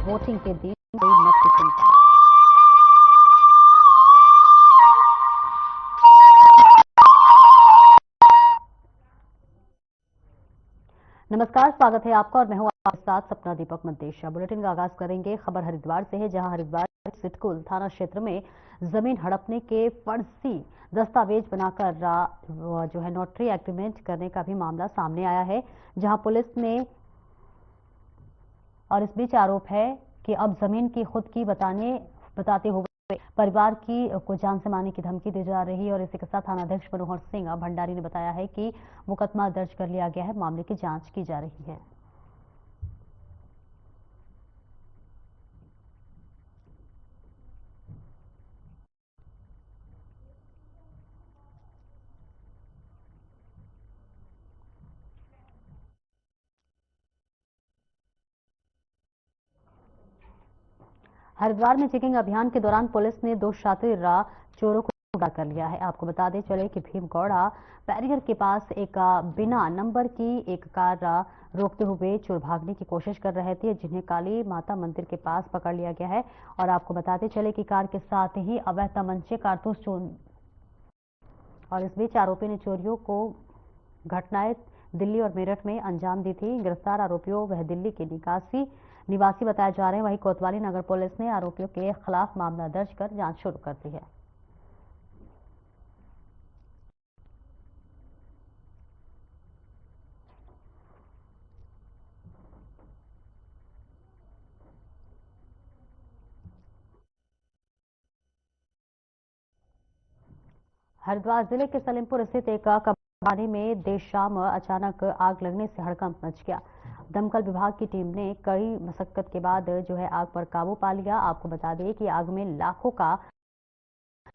Voting के दिन कोई मत की चिंता। नमस्कार, स्वागत है आपका और मैं हूं आपके साथ सपना दीपक मंदेशिया। बुलेटिन का आगाज करेंगे खबर हरिद्वार से है, जहां हरिद्वार सिटकुल थाना क्षेत्र में जमीन हड़पने के फर्जी दस्तावेज बनाकर जो है नोटरी एग्रीमेंट करने का भी मामला सामने आया है, जहां पुलिस ने और इस बीच आरोप है कि अब जमीन की खुद की बताते हुए परिवार की को जान से मारने की धमकी दी जा रही है। और इसी के साथ थानाध्यक्ष मनोहर सिंह भंडारी ने बताया है कि मुकदमा दर्ज कर लिया गया है, मामले की जांच की जा रही है। हरिद्वार में चेकिंग अभियान के दौरान पुलिस ने 2 शातिर चोरों को गिरफ्तार कर लिया है। आपको बता दें चले कि भीमगौड़ा बैरियर के पास एक बिना नंबर की एक कार रोकते हुए चोर भागने की कोशिश कर रहे थे, जिन्हें काली माता मंदिर के पास पकड़ लिया गया है। और आपको बताते चले कि कार के साथ ही अवैध तमंचे कारतूस चोर और इस बीच आरोपी ने चोरियों को घटनाएं दिल्ली और मेरठ में अंजाम दी थी। गिरफ्तार आरोपियों वह दिल्ली के निवासी बताए जा रहे हैं। वहीं कोतवाली नगर पुलिस ने आरोपियों के खिलाफ मामला दर्ज कर जांच शुरू कर दी है। हरिद्वार जिले के सलेमपुर स्थित एक कबाड़ी में देर शाम अचानक आग लगने से हड़कंप मच गया। दमकल विभाग की टीम ने कड़ी मशक्कत के बाद जो है आग पर काबू पा लिया। आपको बता दें कि आग में लाखों का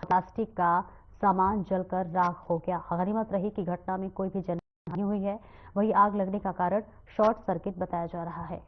प्लास्टिक का सामान जलकर राख हो गया। गनीमत रही कि घटना में कोई भी जनहानि नहीं हुई है। वहीं आग लगने का कारण शॉर्ट सर्किट बताया जा रहा है।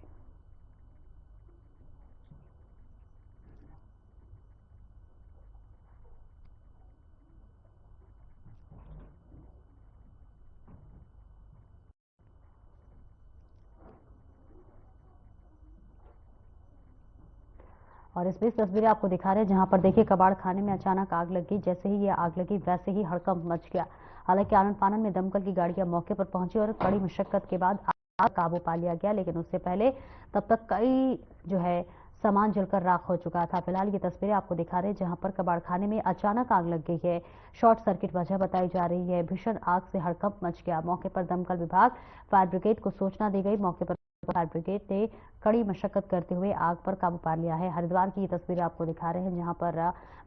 और इस बीच तस्वीरें आपको दिखा रहे हैं, जहां पर देखिए कबाड़ खाने में अचानक आग लगी। जैसे ही ये आग लगी वैसे ही हड़कंप मच गया। हालांकि आनन फानन में दमकल की गाड़ियां मौके पर पहुंची और कड़ी मशक्कत के बाद आग काबू पा लिया गया, लेकिन उससे पहले तब तक कई जो है सामान जलकर राख हो चुका था। फिलहाल ये तस्वीरें आपको दिखा रहे हैं, जहां पर कबाड़ खाने में अचानक आग लग गई है। शॉर्ट सर्किट वजह बताई जा रही है। भीषण आग से हड़कंप मच गया। मौके पर दमकल विभाग, फायर ब्रिगेड को सूचना दी गई। मौके पर फायर ब्रिगेड ने कड़ी मशक्कत करते हुए आग पर काबू पा लिया है। हरिद्वार की ये तस्वीरें आपको दिखा रहे हैं, जहां पर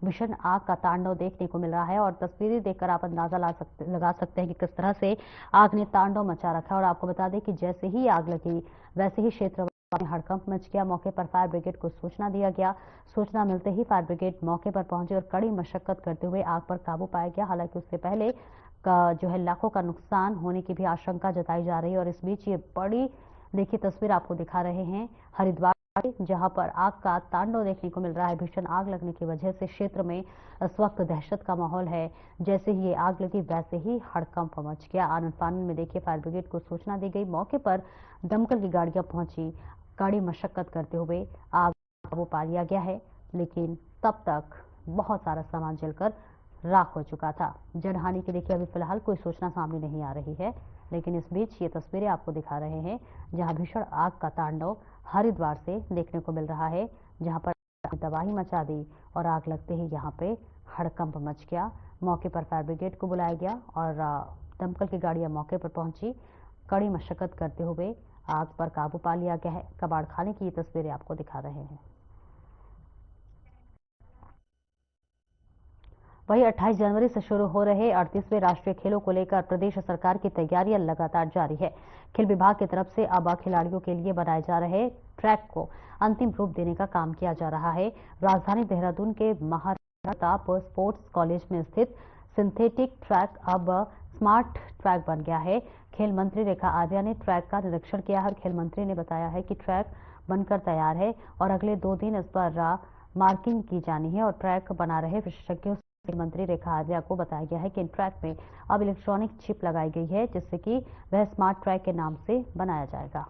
भीषण आग का तांडव देखने को मिल रहा है। और तस्वीरें देखकर आप अंदाजा लगा सकते हैं कि किस तरह से आग ने तांडव मचा रखा है। और आपको बता दें कि जैसे ही आग लगी वैसे ही क्षेत्र में हड़कंप मच गया। मौके पर फायर ब्रिगेड को सूचना दिया गया। सूचना मिलते ही फायर ब्रिगेड मौके पर पहुंची और कड़ी मशक्कत करते हुए आग पर काबू पाया गया। हालांकि उससे पहले का जो है लाखों का नुकसान होने की भी आशंका जताई जा रही है। और इस बीच ये बड़ी देखिए तस्वीर आपको दिखा रहे हैं हरिद्वार, जहां पर आग का तांडव देखने को मिल रहा है। भीषण आग लगने की वजह से क्षेत्र में इस वक्त दहशत का माहौल है। जैसे ही ये आग लगी वैसे ही हड़कंप मच गया। आनन फानन में देखिए फायर ब्रिगेड को सूचना दी गई। मौके पर दमकल की गाड़ियां पहुंची। कड़ी मशक्कत करते हुए आग काबू पा लिया गया है, लेकिन तब तक बहुत सारा सामान जलकर राख हो चुका था। जनहानि की देखिए अभी फिलहाल कोई सूचना सामने नहीं आ रही है, लेकिन इस बीच ये तस्वीरें आपको दिखा रहे हैं, जहां भीषण आग का तांडव हरिद्वार से देखने को मिल रहा है, जहां पर तबाही मचा दी और आग लगते ही यहां पे हड़कंप मच गया। मौके पर फायर ब्रिगेड को बुलाया गया और दमकल की गाड़ियां मौके पर पहुंची। कड़ी मशक्कत करते हुए आग पर काबू पा लिया गया है। कबाड़ खाने की ये तस्वीरें आपको दिखा रहे हैं। वहीं 28 जनवरी से शुरू हो रहे 38वें राष्ट्रीय खेलों को लेकर प्रदेश सरकार की तैयारियां लगातार जारी है। खेल विभाग की तरफ से अब खिलाड़ियों के लिए बनाए जा रहे ट्रैक को अंतिम रूप देने का काम किया जा रहा है। राजधानी देहरादून के महाराणा स्पोर्ट्स कॉलेज में स्थित सिंथेटिक ट्रैक अब स्मार्ट ट्रैक बन गया है। खेल मंत्री रेखा आर्या ने ट्रैक का निरीक्षण किया है और खेल मंत्री ने बताया है कि ट्रैक बनकर तैयार है और अगले 2 दिन इस पर मार्किंग की जानी है। और ट्रैक बना रहे विशेषज्ञों मंत्री रेखा आर्या को बताया गया है कि इन ट्रैक में अब इलेक्ट्रॉनिक चिप लगाई गई है, जिससे कि वह स्मार्ट ट्रैक के नाम से बनाया जाएगा।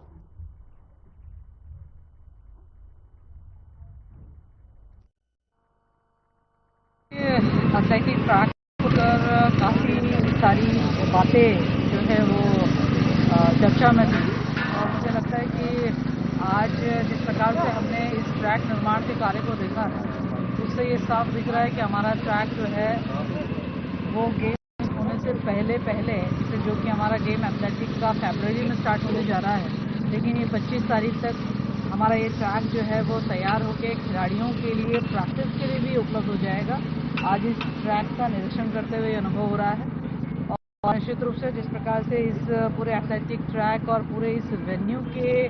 एथलेटिक ट्रैक पर काफ़ी सारी बातें जो है वो चर्चा में थी और मुझे लगता है कि आज जिस प्रकार से हमने इस ट्रैक निर्माण के कार्य को देखा है उससे ये साफ दिख रहा है कि हमारा ट्रैक जो है वो गेम होने से पहले जो कि हमारा गेम एथलेटिक्स का फरवरी में स्टार्ट होने जा रहा है, लेकिन ये 25 तारीख तक हमारा ये ट्रैक जो है वो तैयार होकर खिलाड़ियों के लिए प्रैक्टिस के लिए भी उपलब्ध हो जाएगा। आज इस ट्रैक का निरीक्षण करते हुए अनुभव हो रहा है और निश्चित रूप से जिस प्रकार से इस पूरे एथलेटिक ट्रैक और पूरे इस वेन्यू के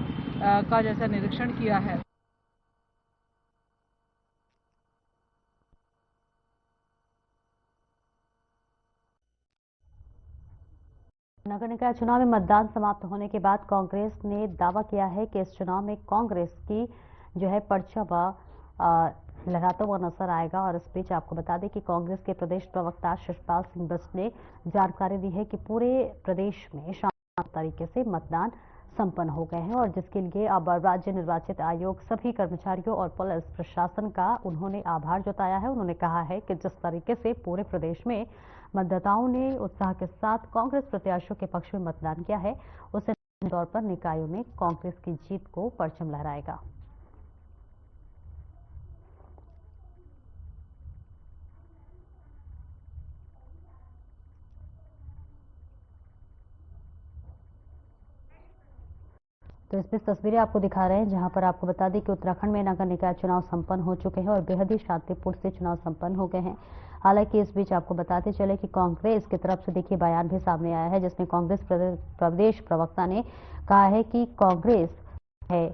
का जैसा निरीक्षण किया है, नगर निकाय चुनाव में मतदान समाप्त होने के बाद कांग्रेस ने दावा किया है कि इस चुनाव में कांग्रेस की जो है परचम लहराता हुआ नजर आएगा। और इस बीच आपको बता दें कि कांग्रेस के प्रदेश प्रवक्ता शिवपाल सिंह बिष्ट ने जानकारी दी है कि पूरे प्रदेश में शांतिपूर्ण तरीके से मतदान संपन्न हो गए हैं और जिसके लिए अब राज्य निर्वाचित आयोग सभी कर्मचारियों और पुलिस प्रशासन का उन्होंने आभार जताया है। उन्होंने कहा है कि जिस तरीके से पूरे प्रदेश में मतदाताओं ने उत्साह के साथ कांग्रेस प्रत्याशियों के पक्ष में मतदान किया है, उससे तौर पर निकायों में कांग्रेस की जीत को परचम लहराएगा। तो इस बीच तस्वीरें आपको दिखा रहे हैं जहां पर आपको बता दें कि उत्तराखंड में नगर निकाय चुनाव संपन्न हो चुके हैं और बेहद ही शांतिपूर्ण से चुनाव संपन्न हो गए हैं। हालांकि इस बीच आपको बताते चले कि कांग्रेस की तरफ से देखिए बयान भी सामने आया है जिसमें कांग्रेस प्रदेश प्रवक्ता ने कहा है कि कांग्रेस है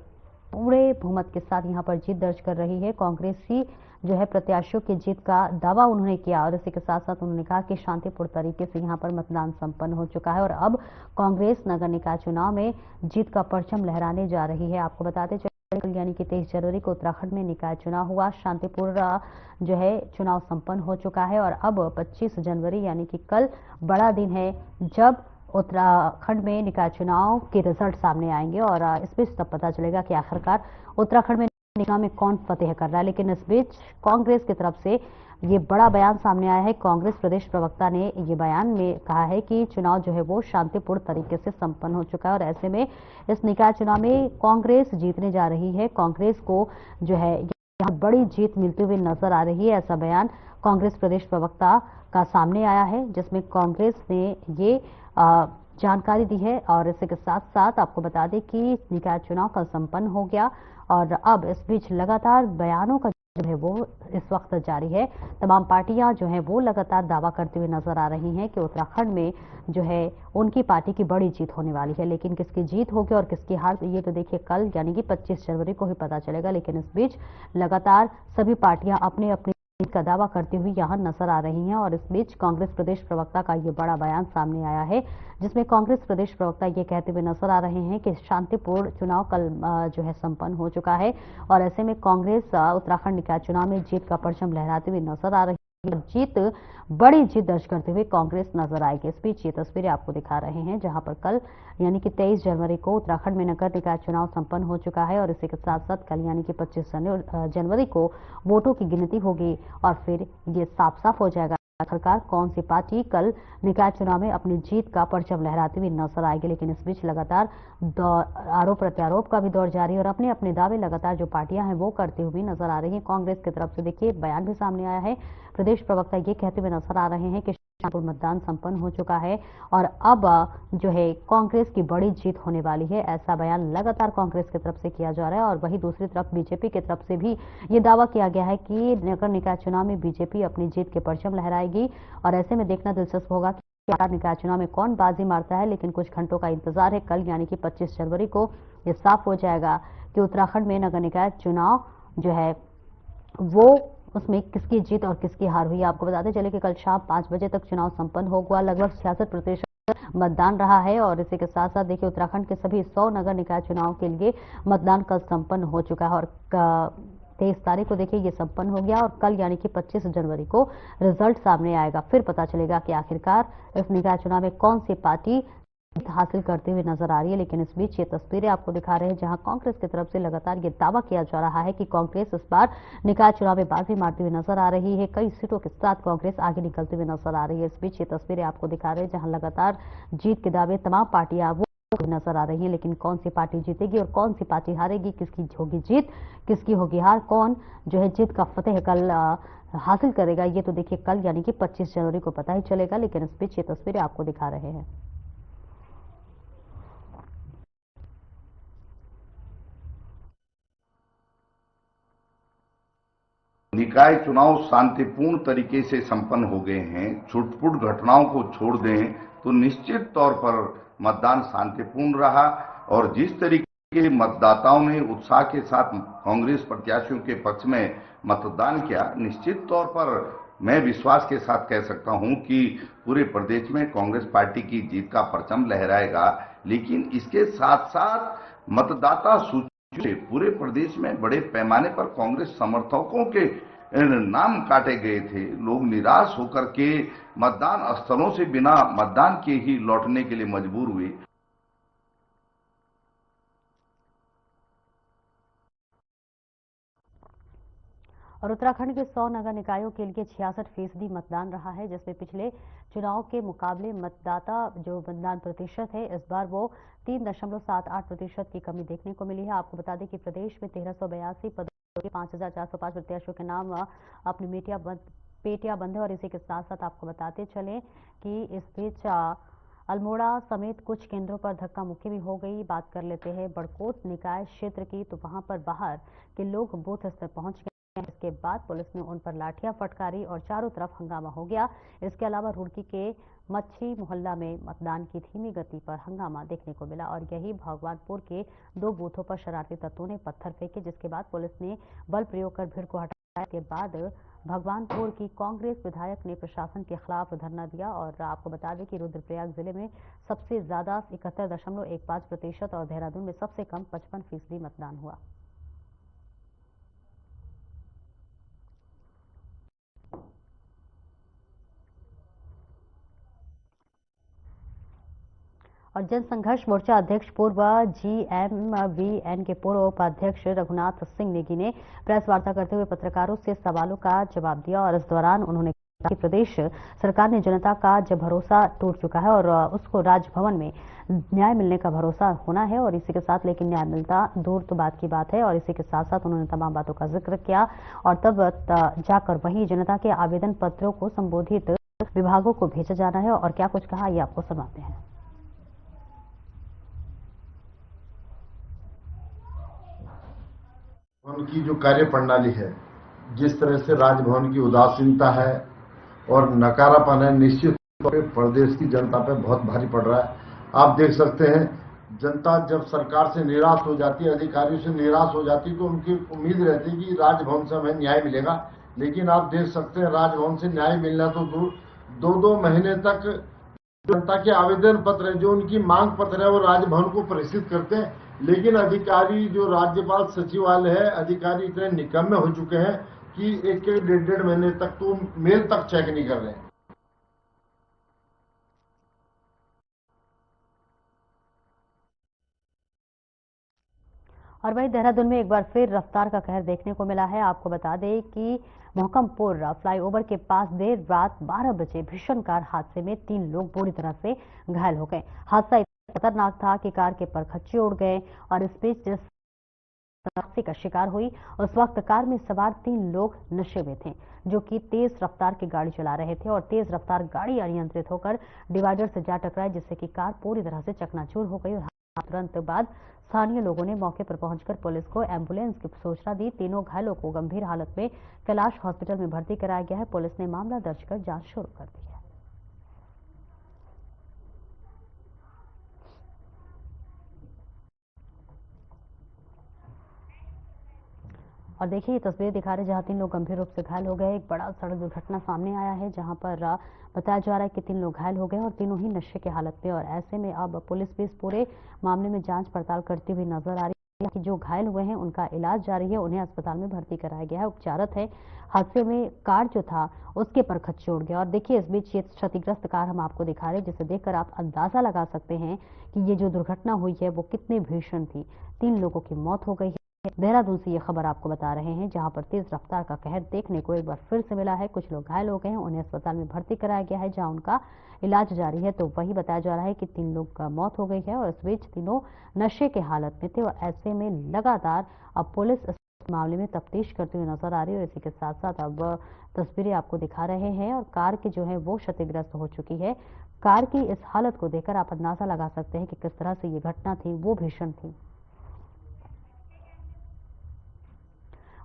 पूरे बहुमत के साथ यहां पर जीत दर्ज कर रही है। कांग्रेस ही जो है प्रत्याशियों की जीत का दावा उन्होंने किया और इसी के साथ साथ उन्होंने कहा कि शांतिपूर्ण तरीके से यहां पर मतदान संपन्न हो चुका है और अब कांग्रेस नगर निकाय चुनाव में जीत का परचम लहराने जा रही है। आपको बताते चले यानी कि 23 जनवरी को उत्तराखंड में निकाय चुनाव हुआ, शांतिपूर्ण जो है चुनाव संपन्न हो चुका है और अब 25 जनवरी यानी कि कल बड़ा दिन है जब उत्तराखंड में निकाय चुनाव के रिजल्ट सामने आएंगे और इस बीच तब पता चलेगा कि आखिरकार उत्तराखंड में निकाय में कौन फतेह कर रहा है। लेकिन इस बीच कांग्रेस की तरफ से ये बड़ा बयान सामने आया है। कांग्रेस प्रदेश प्रवक्ता ने ये बयान में कहा है कि चुनाव जो है वो शांतिपूर्ण तरीके से संपन्न हो चुका है और ऐसे में इस निकाय चुनाव में कांग्रेस जीतने जा रही है। कांग्रेस को जो है यहाँ बड़ी जीत मिलती हुई नजर आ रही है। ऐसा बयान कांग्रेस प्रदेश प्रवक्ता का सामने आया है जिसमें कांग्रेस ने ये जानकारी दी है और इसी के साथ साथ आपको बता दें कि निकाय चुनाव कल संपन्न हो गया और अब इस बीच लगातार बयानों का जो है वो इस वक्त जारी है। तमाम पार्टियां जो है वो लगातार दावा करते हुए नजर आ रही हैं कि उत्तराखंड में जो है उनकी पार्टी की बड़ी जीत होने वाली है, लेकिन किसकी जीत होगी और किसकी हार ये तो देखिए कल यानी कि 25 जनवरी को ही पता चलेगा। लेकिन इस बीच लगातार सभी पार्टियां अपने अपने जीत का दावा करती हुई यहां नजर आ रही हैं और इस बीच कांग्रेस प्रदेश प्रवक्ता का ये बड़ा बयान सामने आया है जिसमें कांग्रेस प्रदेश प्रवक्ता ये कहते हुए नजर आ रहे हैं कि शांतिपूर्ण चुनाव कल जो है संपन्न हो चुका है और ऐसे में कांग्रेस उत्तराखंड निकाय चुनाव में जीत का परचम लहराते हुए नजर आ रही है। जीत बड़ी जीत दर्ज करते हुए कांग्रेस नजर आएगी। इस बीच ये तस्वीरें आपको दिखा रहे हैं जहां पर कल यानी कि 23 जनवरी को उत्तराखंड में नगर निकाय चुनाव संपन्न हो चुका है और इसी के साथ साथ कल यानी कि 25 जनवरी को वोटों की गिनती होगी और फिर ये साफ साफ हो जाएगा आखिरकार कौन सी पार्टी कल निकाय चुनाव में अपनी जीत का परचम लहराती हुई नजर आएगी। लेकिन इस बीच लगातार आरोप प्रत्यारोप का भी दौर जारी है और अपने अपने दावे लगातार जो पार्टियां हैं वो करती हुई नजर आ रही हैं। कांग्रेस की तरफ से देखिए बयान भी सामने आया है। प्रदेश प्रवक्ता ये कहते हुए नजर आ रहे हैं कि शांतिपूर्ण मतदान संपन्न हो चुका है और अब जो है कांग्रेस की बड़ी जीत होने वाली है। ऐसा बयान लगातार कांग्रेस की तरफ से किया जा रहा है और वहीं दूसरी तरफ बीजेपी की तरफ से भी ये दावा किया गया है कि नगर निकाय चुनाव में बीजेपी अपनी जीत के परचम लहराएगी और ऐसे में देखना दिलचस्प होगा कि निकाय चुनाव में कौन बाजी मारता है। लेकिन कुछ घंटों का इंतजार है, कल यानी कि 25 जनवरी को ये साफ हो जाएगा कि उत्तराखंड में नगर निकाय चुनाव जो है वो उसमें किसकी जीत और किसकी हार हुई। आपको बताते चले कि कल शाम 5 बजे तक चुनाव संपन्न हो गया। लगभग 66% मतदान रहा है और इसी के साथ साथ देखिए उत्तराखंड के सभी 100 नगर निकाय चुनाव के लिए मतदान कल संपन्न हो चुका है और 23 तारीख को देखिए ये संपन्न हो गया और कल यानी कि 25 जनवरी को रिजल्ट सामने आएगा। फिर पता चलेगा कि आखिरकार इस निकाय चुनाव में कौन सी पार्टी हासिल करते हुए नजर आ रही है। लेकिन इस बीच ये तस्वीरें आपको दिखा रहे हैं जहां कांग्रेस की तरफ से लगातार ये दावा किया जा रहा है कि कांग्रेस इस बार निकाय चुनाव में बाजी मारती हुई नजर आ रही है। कई सीटों के साथ कांग्रेस आगे निकलती हुई नजर आ रही है। इस बीच ये तस्वीरें आपको दिखा रहे हैं जहां लगातार जीत के दावे तमाम पार्टियां वो नजर आ रही है। लेकिन कौन सी पार्टी जीतेगी और कौन सी पार्टी हारेगी, किसकी होगी जीत, किसकी होगी हार, कौन जो है जीत का फतेह कल हासिल करेगा, ये तो देखिए कल यानी कि 25 जनवरी को पता ही चलेगा। लेकिन इस बीच ये तस्वीरें आपको दिखा रहे हैं। निकाय चुनाव शांतिपूर्ण तरीके से संपन्न हो गए हैं। छुटपुट घटनाओं को छोड़ दें तो निश्चित तौर पर मतदान शांतिपूर्ण रहा और जिस तरीके के मतदाताओं ने उत्साह के साथ कांग्रेस प्रत्याशियों के पक्ष में मतदान किया, निश्चित तौर पर मैं विश्वास के साथ कह सकता हूं कि पूरे प्रदेश में कांग्रेस पार्टी की जीत का परचम लहराएगा। लेकिन इसके साथ साथ मतदाता सूची से पूरे प्रदेश में बड़े पैमाने पर कांग्रेस समर्थकों के नाम काटे गए थे। लोग निराश होकर के मतदान स्थलों से बिना मतदान के ही लौटने के लिए मजबूर हुए। और उत्तराखंड के 100 नगर निकायों के लिए 66% मतदान रहा है, जिसमें पिछले चुनाव के मुकाबले मतदाता जो मतदान प्रतिशत है इस बार वो 3.78% की कमी देखने को मिली है। आपको बता दें कि प्रदेश में 1382 पदों के 5405 प्रत्याशियों के नाम अपनी पेटियां बंद है। और इसी के साथ साथ आपको बताते चले कि इस बीच अल्मोड़ा समेत कुछ केंद्रों पर धक्का मुक्की भी हो गई। बात कर लेते हैं बड़कोट निकाय क्षेत्र की, तो वहां पर बाहर के लोग बूथ स्तर पहुंच गए। इसके बाद पुलिस ने उन पर लाठियां फटकारी और चारों तरफ हंगामा हो गया। इसके अलावा रुड़की के मच्छी मोहल्ला में मतदान की धीमी गति पर हंगामा देखने को मिला और यही भगवानपुर के 2 बूथों पर शरारती तत्वों ने पत्थर फेंके, जिसके बाद पुलिस ने बल प्रयोग कर भीड़ को हटाया। के बाद भगवानपुर की कांग्रेस विधायक ने प्रशासन के खिलाफ धरना दिया। और आपको बता दें कि रुद्रप्रयाग जिले में सबसे ज्यादा 71.15% और देहरादून में सबसे कम 55% मतदान हुआ। और जन संघर्ष मोर्चा अध्यक्ष पूर्व GMVN के पूर्व उपाध्यक्ष रघुनाथ सिंह नेगी ने प्रेस वार्ता करते हुए पत्रकारों से सवालों का जवाब दिया। और इस दौरान उन्होंने कहा कि प्रदेश सरकार ने जनता का जब भरोसा टूट चुका है और उसको राजभवन में न्याय मिलने का भरोसा होना है। और इसी के साथ लेकिन न्याय मिलता दूर तो बात की बात है। और इसी के साथ साथ उन्होंने तमाम बातों का जिक्र किया और तब जाकर वहीं जनता के आवेदन पत्रों को संबोधित विभागों को भेजा जाना है। और क्या कुछ कहा ये आपको सुनाते हैं। उनकी जो कार्य प्रणाली है, जिस तरह से राजभवन की उदासीनता है और नकारापन है, निश्चित तौर पर प्रदेश की जनता पे बहुत भारी पड़ रहा है। आप देख सकते हैं, जनता जब सरकार से निराश हो जाती है, अधिकारियों से निराश हो जाती है, तो उनकी उम्मीद रहती है कि राजभवन से हमें न्याय मिलेगा। लेकिन आप देख सकते हैं, राजभवन से न्याय मिलना तो दूर, 2-2 महीने तक जनता के आवेदन पत्र है, जो उनकी मांग पत्र है, वो राजभवन को प्रेषित करते हैं। लेकिन अधिकारी जो राज्यपाल सचिवालय है, अधिकारी इतने निकम्मे हो चुके हैं कि 1-1, 1.5 महीने तक तो मेल तक चेक नहीं कर रहे हैं। और वहीं देहरादून में एक बार फिर रफ्तार का कहर देखने को मिला है। आपको बता दें कि मोहकमपुर फ्लाईओवर के पास देर रात 12 बजे भीषणकार हादसे में 3 लोग बुरी तरह से घायल हो गए। हादसा इतना खतरनाक था कि कार के परखच्चे उड़ गए। और इस बीच जिस हादसे का शिकार हुई उस वक्त कार में सवार 3 लोग नशे में थे, जो कि तेज रफ्तार की गाड़ी चला रहे थे। और तेज रफ्तार गाड़ी अनियंत्रित होकर डिवाइडर से जा टकराई, जिससे कि कार पूरी तरह से चकनाचूर हो गई। तुरंत बाद स्थानीय लोगों ने मौके पर पहुंचकर पुलिस को एम्बुलेंस की सूचना दी। तीनों घायलों को गंभीर हालत में कैलाश हॉस्पिटल में भर्ती कराया गया है। पुलिस ने मामला दर्ज कर जांच शुरू कर दी है। और देखिए ये तस्वीर दिखा रहे जहां 3 लोग गंभीर रूप से घायल हो गए। एक बड़ा सड़क दुर्घटना सामने आया है, जहां पर बताया जा रहा है कि 3 लोग घायल हो गए और तीनों ही नशे की हालत में। और ऐसे में अब पुलिस भी इस पूरे मामले में जांच पड़ताल करती हुई नजर आ रही है। कि जो घायल हुए हैं उनका इलाज जारी है, उन्हें अस्पताल में भर्ती कराया गया है, उपचारत है। हादसे में कार जो था उसके पर खच्चोड़ गया और देखिए इस बीच ये क्षतिग्रस्त कार हम आपको दिखा रहे हैं, जिसे देखकर आप अंदाजा लगा सकते हैं कि ये जो दुर्घटना हुई है वो कितनी भीषण थी। 3 लोगों की मौत हो गई है। देहरादून से ये खबर आपको बता रहे हैं, जहां पर तेज रफ्तार का कहर देखने को एक बार फिर से मिला है। कुछ लोग घायल हो गए हैं, उन्हें अस्पताल में भर्ती कराया गया है, जहां उनका इलाज जारी है। तो वही बताया जा रहा है कि 3 लोग का मौत हो गई है और इस बीच तीनों नशे के हालत में थे और ऐसे में लगातार अब पुलिस इस मामले में तफ्तीश करते हुए नजर आ रही है। और इसी के साथ साथ अब तस्वीरें आपको दिखा रहे हैं और कार की जो है वो क्षतिग्रस्त हो चुकी है। कार की इस हालत को देखकर आप अंदाजा लगा सकते हैं कि किस तरह से ये घटना थी, वो भीषण थी।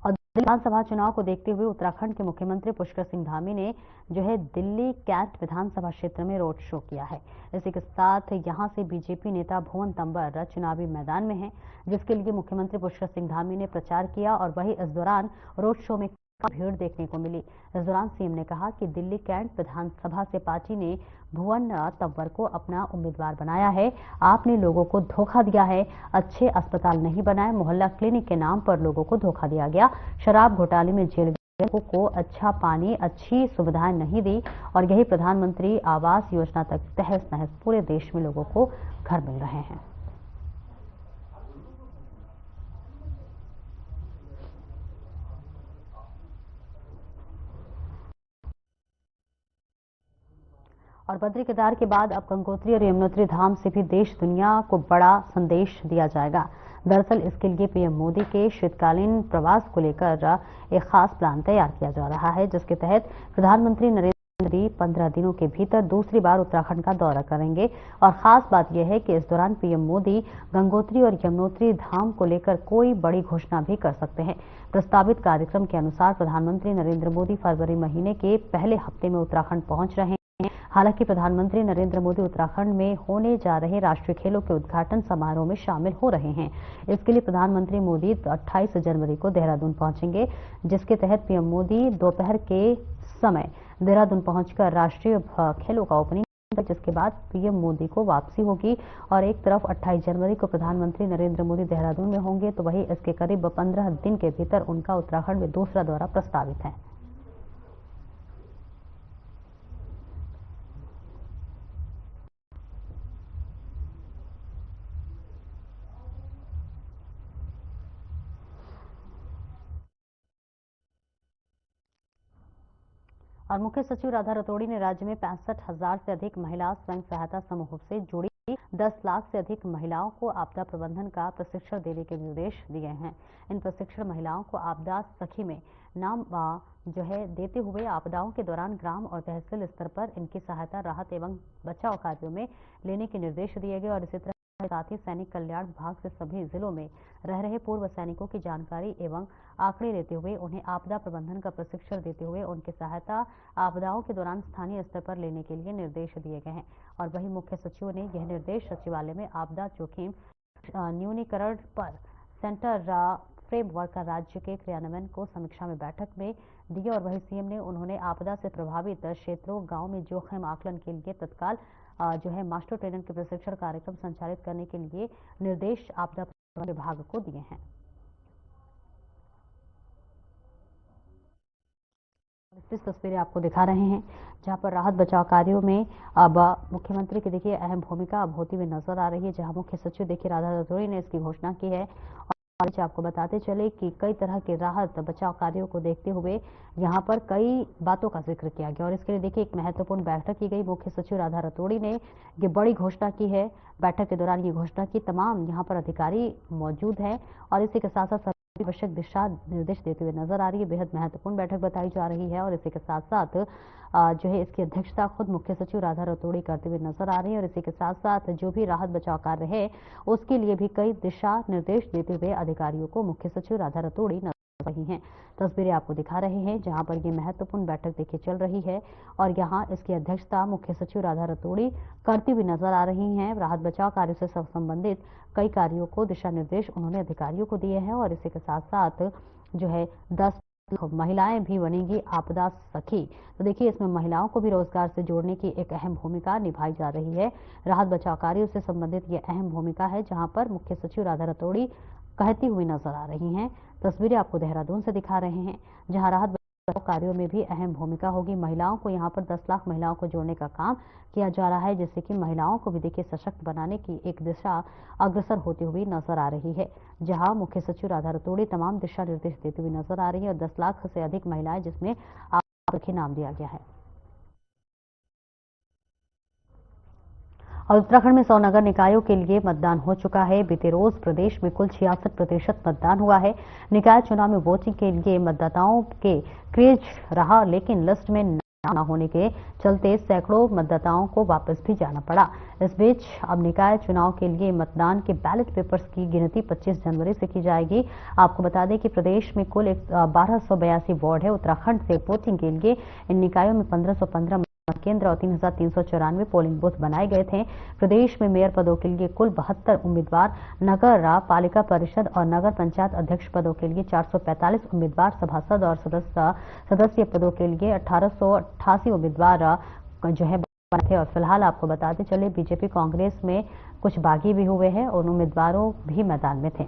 और विधानसभा चुनाव को देखते हुए उत्तराखंड के मुख्यमंत्री पुष्कर सिंह धामी ने जो है दिल्ली कैंट विधानसभा क्षेत्र में रोड शो किया है। इसी के साथ यहां से बीजेपी नेता भुवन तंवर चुनावी मैदान में हैं, जिसके लिए मुख्यमंत्री पुष्कर सिंह धामी ने प्रचार किया और वही इस दौरान रोड शो में भीड़ देखने को मिली। इस दौरान सीएम ने कहा कि दिल्ली कैंट विधानसभा से पार्टी ने भुवन तंवर को अपना उम्मीदवार बनाया है। आपने लोगों को धोखा दिया है, अच्छे अस्पताल नहीं बनाए, मोहल्ला क्लिनिक के नाम पर लोगों को धोखा दिया गया, शराब घोटाले में जेल को अच्छा पानी, अच्छी सुविधाएं नहीं दी और यही प्रधानमंत्री आवास योजना तक तहस नहस पूरे देश में लोगों को घर मिल रहे हैं। और बद्री केदार के बाद अब गंगोत्री और यमुनोत्री धाम से भी देश दुनिया को बड़ा संदेश दिया जाएगा। दरअसल इसके लिए पीएम मोदी के शीतकालीन प्रवास को लेकर एक खास प्लान तैयार किया जा रहा है, जिसके तहत प्रधानमंत्री नरेंद्र मोदी 15 दिनों के भीतर दूसरी बार उत्तराखंड का दौरा करेंगे। और खास बात यह है कि इस दौरान पीएम मोदी गंगोत्री और यमुनोत्री धाम को लेकर कोई बड़ी घोषणा भी कर सकते हैं। प्रस्तावित कार्यक्रम के अनुसार प्रधानमंत्री नरेंद्र मोदी फरवरी महीने के पहले हफ्ते में उत्तराखंड पहुंच रहे हैं। हालांकि प्रधानमंत्री नरेंद्र मोदी उत्तराखंड में होने जा रहे राष्ट्रीय खेलों के उद्घाटन समारोह में शामिल हो रहे हैं। इसके लिए प्रधानमंत्री मोदी 28 जनवरी को देहरादून पहुंचेंगे, जिसके तहत पीएम मोदी दोपहर के समय देहरादून पहुंचकर राष्ट्रीय खेलों का ओपनिंग, जिसके बाद पीएम मोदी को वापसी होगी। और एक तरफ 28 जनवरी को प्रधानमंत्री नरेंद्र मोदी देहरादून में होंगे, तो वहीं इसके करीब 15 दिन के भीतर उनका उत्तराखंड में दूसरा दौरा प्रस्तावित है। और मुख्य सचिव राधा रतोड़ी ने राज्य में 65,000 से अधिक महिला स्वयं सहायता समूहों से जुड़ी 10 लाख से अधिक महिलाओं को आपदा प्रबंधन का प्रशिक्षण देने के निर्देश दिए हैं। इन प्रशिक्षण महिलाओं को आपदा सखी में नाम जो है देते हुए आपदाओं के दौरान ग्राम और तहसील स्तर पर इनकी सहायता, राहत एवं बचाव कार्यों में लेने के निर्देश दिए गए। और इसी तरह साथ ही सैनिक कल्याण विभाग से सभी जिलों में रह रहे पूर्व सैनिकों की जानकारी एवं आंकड़े लेते हुए उन्हें आपदा प्रबंधन का प्रशिक्षण देते हुए उनकी सहायता आपदाओं के दौरान स्थानीय स्तर पर लेने के लिए निर्देश दिए गए हैं। और वहीं मुख्य सचिव ने यह निर्देश सचिवालय में आपदा जोखिम न्यूनीकरण पर सेंटर फ्रेमवर्क का राज्य के क्रियान्वयन को समीक्षा में बैठक में दिए। और वहीं सीएम ने उन्होंने आपदा से प्रभावित क्षेत्रों गांव में जोखिम आकलन के लिए तत्काल जो है मास्टर ट्रेनर के प्रशिक्षण कार्यक्रम संचालित करने के लिए निर्देश आपदा विभाग को दिए हैं। इस तस्वीरें आपको दिखा रहे हैं, जहां पर राहत बचाव कार्यों में अब मुख्यमंत्री की देखिए अहम भूमिका अब होती हुई नजर आ रही है, जहां मुख्य सचिव देखिए राधा रतोड़ी ने इसकी घोषणा की है। और आपको बताते चले कि कई तरह के राहत बचाव कार्यों को देखते हुए यहां पर कई बातों का जिक्र किया गया और इसके लिए देखिए एक महत्वपूर्ण बैठक की गई। मुख्य सचिव राधा रतोड़ी ने ये बड़ी घोषणा की है। बैठक के दौरान ये घोषणा की, तमाम यहां पर अधिकारी मौजूद हैं और इसी के साथ साथ आवश्यक दिशा निर्देश देते हुए नजर आ रही है। बेहद महत्वपूर्ण बैठक बताई जा रही है और इसी के साथ साथ जो है इसकी अध्यक्षता खुद मुख्य सचिव राधा रतोड़ी करते हुए नजर आ रही है। और इसी के साथ साथ जो भी राहत बचाव कार्य है उसके लिए भी कई दिशा निर्देश देते हुए अधिकारियों को मुख्य सचिव राधा रतोड़ी नजर रही हैं। तस्वीरें आपको दिखा रहे हैं, जहां पर ये महत्वपूर्ण बैठक देखिए चल रही है और यहां इसकी अध्यक्षता मुख्य सचिव राधा रतोड़ी करती हुई नजर आ रही हैं। राहत बचाव कार्य से संबंधित कई कार्यों को दिशा निर्देश उन्होंने अधिकारियों को दिए हैं। और इसी के साथ साथ जो है 10 महिलाएं भी बनेंगी आपदा सखी। तो देखिए इसमें महिलाओं को भी रोजगार से जोड़ने की एक अहम भूमिका निभाई जा रही है। राहत बचाव कार्यों से संबंधित ये अहम भूमिका है, जहां पर मुख्य सचिव राधा रतोड़ी कहती हुई नजर आ रही हैं। तस्वीरें आपको देहरादून से दिखा रहे हैं, जहां राहत बचाव कार्यों में भी अहम भूमिका होगी। महिलाओं को यहां पर 10 लाख महिलाओं को जोड़ने का काम किया जा रहा है, जिससे कि महिलाओं को भी देखिए सशक्त बनाने की एक दिशा अग्रसर होती हुई नजर आ रही है। जहां मुख्य सचिव राधा रतूड़ी तमाम दिशा निर्देश देती हुई नजर आ रही है और 10 लाख से अधिक महिलाएं, जिसमें आप नाम दिया गया है। और उत्तराखंड में 100 नगर निकायों के लिए मतदान हो चुका है। बीते रोज प्रदेश में कुल 66% मतदान हुआ है। निकाय चुनाव में वोटिंग के लिए मतदाताओं के क्रेज रहा, लेकिन लिस्ट में नाम न होने के चलते सैकड़ों मतदाताओं को वापस भी जाना पड़ा। इस बीच अब निकाय चुनाव के लिए मतदान के बैलेट पेपर्स की गिनती 25 जनवरी से की जाएगी। आपको बता दें कि प्रदेश में कुल 1282 वार्ड है। उत्तराखंड से वोटिंग के लिए इन निकायों में 1515 केंद्र और 3394 पोलिंग बूथ बनाए गए थे। प्रदेश में मेयर पदों के लिए कुल 72 उम्मीदवार, नगर पालिका परिषद और नगर पंचायत अध्यक्ष पदों के लिए 445 उम्मीदवार, सभासद और सदस्य पदों के लिए 1888 उम्मीदवार जो है बने थे। और फिलहाल आपको बताते चले बीजेपी कांग्रेस में कुछ बागी भी हुए हैं और उम्मीदवारों भी मैदान में थे।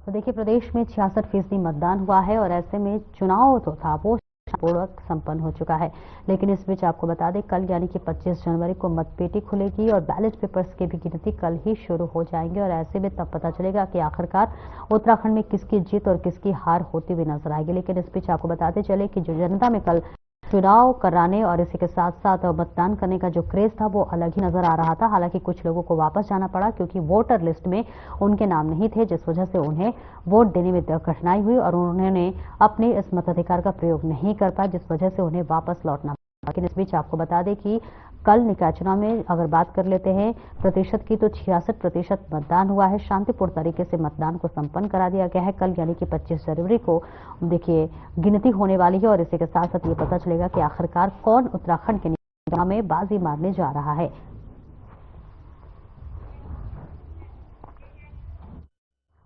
तो देखिए प्रदेश में 66% मतदान हुआ है और ऐसे में चुनाव जो था वो पूर्वक संपन्न हो चुका है। लेकिन इस बीच आपको बता दें कल यानी कि 25 जनवरी को मतपेटी खुलेगी और बैलेट पेपर्स की भी गिनती कल ही शुरू हो जाएंगे और ऐसे में तब पता चलेगा कि आखिरकार उत्तराखंड में किसकी जीत और किसकी हार होती हुई नजर आएगी। लेकिन इस बीच आपको बताते चले कि जो जनता में कल चुनाव कराने और इसी के साथ साथ मतदान करने का जो क्रेज था वो अलग ही नजर आ रहा था। हालांकि कुछ लोगों को वापस जाना पड़ा क्योंकि वोटर लिस्ट में उनके नाम नहीं थे, जिस वजह से उन्हें वोट देने में कठिनाई हुई और उन्होंने अपने इस मताधिकार का प्रयोग नहीं कर पाया, जिस वजह से उन्हें वापस लौटना पड़ा। लेकिन इस बीच आपको बता दें कि कल निकाय चुनाव में अगर बात कर लेते हैं प्रतिशत की तो 66% मतदान हुआ है। शांतिपूर्ण तरीके से मतदान को संपन्न करा दिया गया है। कल यानी कि 25 जनवरी को देखिए गिनती होने वाली है और इसी के साथ साथ ये पता चलेगा कि आखिरकार कौन उत्तराखंड के निकाय में बाजी मारने जा रहा है।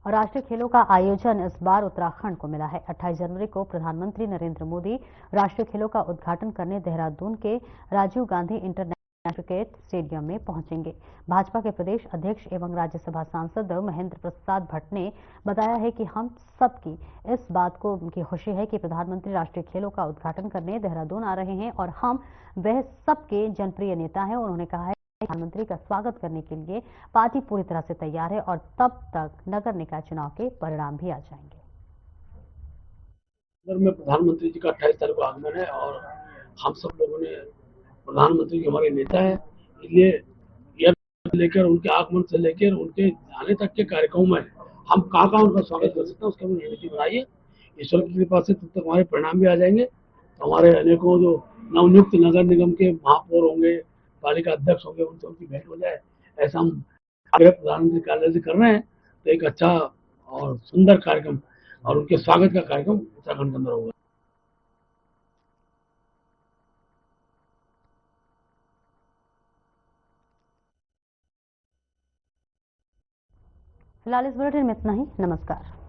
और राष्ट्रीय खेलों का आयोजन इस बार उत्तराखंड को मिला है। 28 जनवरी को प्रधानमंत्री नरेंद्र मोदी राष्ट्रीय खेलों का उद्घाटन करने देहरादून के Rajiv Gandhi international cricket stadium में पहुंचेंगे। भाजपा के प्रदेश अध्यक्ष एवं राज्यसभा सांसद महेंद्र प्रसाद भट्ट ने बताया है कि हम सबकी इस बात को उनकी खुशी है कि प्रधानमंत्री राष्ट्रीय खेलों का उद्घाटन करने देहरादून आ रहे हैं और हम वह सबके जनप्रिय नेता हैं। उन्होंने कहा है प्रधानमंत्री का स्वागत करने के लिए पार्टी पूरी तरह से तैयार है और तब तक नगर निकाय चुनाव के परिणाम भी आ जाएंगे। में प्रधानमंत्री जी का 28 तारीख को आगमन है और हम सब लोगों ने प्रधानमंत्री जी हमारे नेता है, इसलिए यह लेकर उनके आगमन से लेकर उनके जाने तक के कार्यक्रमों में हम कहाँ उनका स्वागत कर सकते हैं उसकी हमने रणनीति बनाई है। ईश्वर की कृपा से तब तक हमारे परिणाम भी आ जाएंगे। तो हमारे अनेकों जो नवनियुक्त नगर निगम के महापौर होंगे, पालिका अध्यक्ष होंगे, उनसे उनकी भेंट हो जाए, ऐसा हम प्रधानमंत्री कार्यालय से कर रहे हैं। तो एक अच्छा और सुंदर कार्यक्रम और उनके स्वागत का कार्यक्रम उत्तराखंड के अंदर होगा। फिलहाल इस बुलेटिन में इतना ही। नमस्कार।